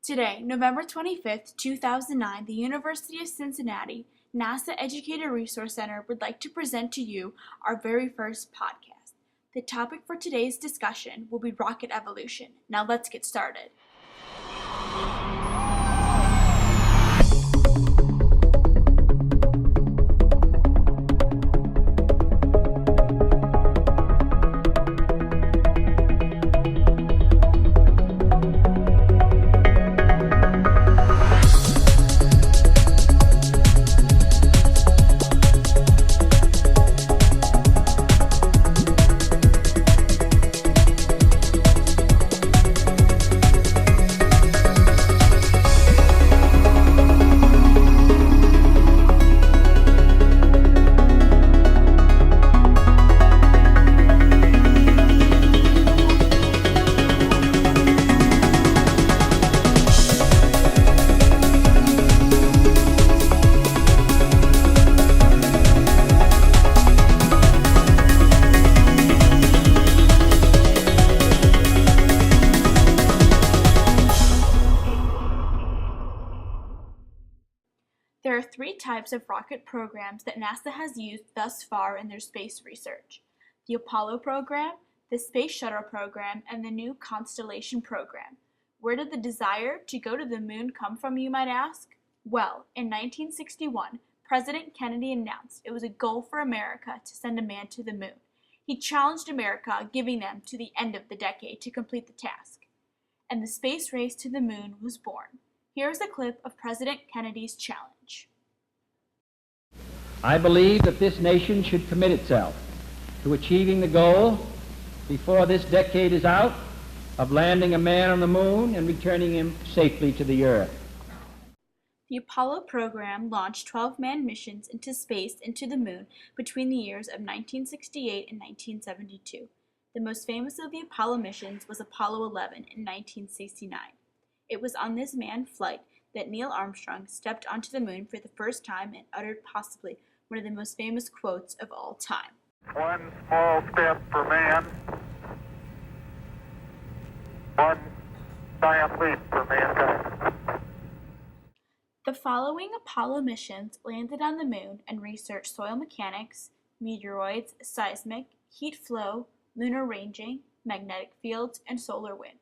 Today, November 25th, 2009, the University of Cincinnati NASA Educator Resource Center would like to present to you our very first podcast. The topic for today's discussion will be rocket evolution. Now let's get started. There are three types of rocket programs that NASA has used thus far in their space research: the Apollo program, the Space Shuttle program, and the new Constellation program. Where did the desire to go to the moon come from, you might ask? Well, in 1961, President Kennedy announced it was a goal for America to send a man to the moon. He challenged America, giving them to the end of the decade to complete the task. And the space race to the moon was born. Here's a clip of President Kennedy's challenge. I believe that this nation should commit itself to achieving the goal before this decade is out of landing a man on the moon and returning him safely to the earth. The Apollo program launched 12 manned missions into space and to the moon between the years of 1968 and 1972. The most famous of the Apollo missions was Apollo 11 in 1969. It was on this manned flight that Neil Armstrong stepped onto the moon for the first time and uttered possibly one of the most famous quotes of all time. One small step for man, one giant leap for mankind. The following Apollo missions landed on the moon and researched soil mechanics, meteoroids, seismic, heat flow, lunar ranging, magnetic fields, and solar wind.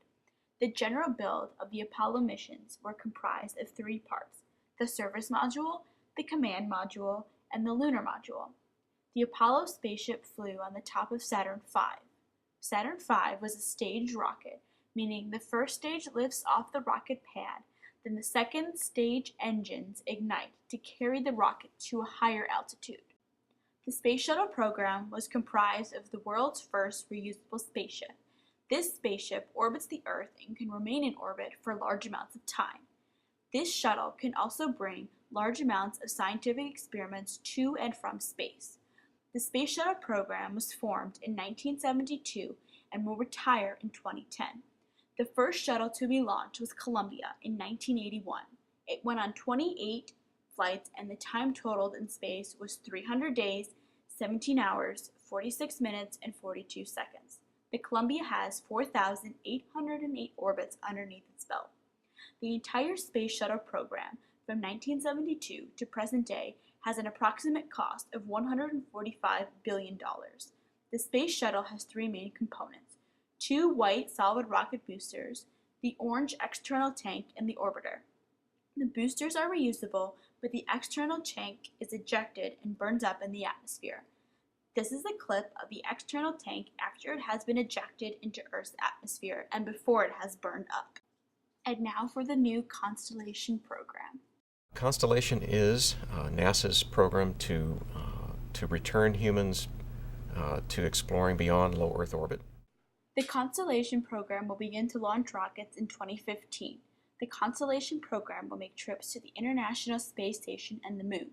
The general build of the Apollo missions were comprised of three parts: the service module, the command module, and the lunar module. The Apollo spaceship flew on the top of Saturn V. Saturn V was a staged rocket, meaning the first stage lifts off the rocket pad, then the second stage engines ignite to carry the rocket to a higher altitude. The Space Shuttle program was comprised of the world's first reusable spaceship. This spaceship orbits the Earth and can remain in orbit for large amounts of time. This shuttle can also bring large amounts of scientific experiments to and from space. The Space Shuttle program was formed in 1972 and will retire in 2010. The first shuttle to be launched was Columbia in 1981. It went on 28 flights, and the time totaled in space was 300 days, 17 hours, 46 minutes, and 42 seconds. The Columbia has 4,808 orbits underneath its belt. The entire Space Shuttle program from 1972 to present day has an approximate cost of $145 billion. The Space Shuttle has three main components: two white solid rocket boosters, the orange external tank, and the orbiter. The boosters are reusable, but the external tank is ejected and burns up in the atmosphere. This is a clip of the external tank after it has been ejected into Earth's atmosphere and before it has burned up. And now for the new Constellation program. Constellation is NASA's program to return humans to exploring beyond low Earth orbit. The Constellation program will begin to launch rockets in 2015. The Constellation program will make trips to the International Space Station and the Moon.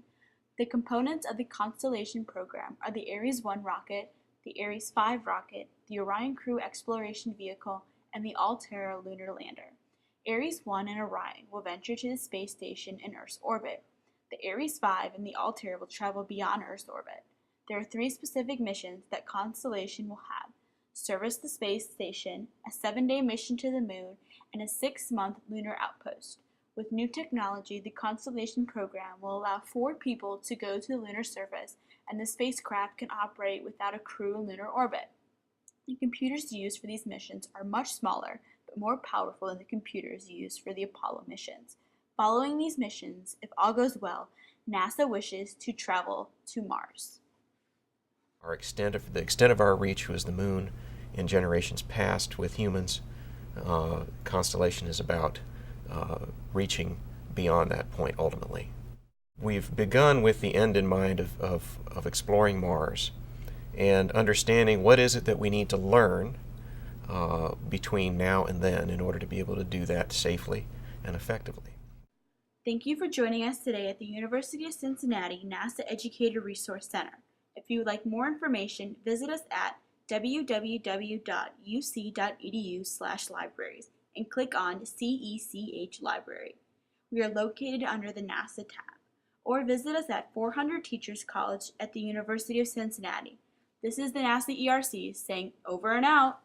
The components of the Constellation program are the Ares 1 rocket, the Ares 5 rocket, the Orion Crew Exploration Vehicle, and the All-Terra Lunar Lander. Ares 1 and Orion will venture to the space station in Earth's orbit. The Ares 5 and the All-Terra will travel beyond Earth's orbit. There are three specific missions that Constellation will have: service the space station, a 7-day mission to the moon, and a 6-month lunar outpost. With new technology, the Constellation program will allow 4 people to go to the lunar surface, and the spacecraft can operate without a crew in lunar orbit. The computers used for these missions are much smaller, but more powerful than the computers used for the Apollo missions. Following these missions, if all goes well, NASA wishes to travel to Mars. The extent of our reach was the moon in generations past with humans. Constellation is about reaching beyond that point ultimately. We've begun with the end in mind of exploring Mars and understanding what is it that we need to learn between now and then in order to be able to do that safely and effectively. Thank you for joining us today at the University of Cincinnati NASA Educator Resource Center. If you would like more information, visit us at www.uc.edu/libraries and click on CECH Library. We are located under the NASA tab. Or visit us at 400 Teachers College at the University of Cincinnati. This is the NASA ERC saying over and out.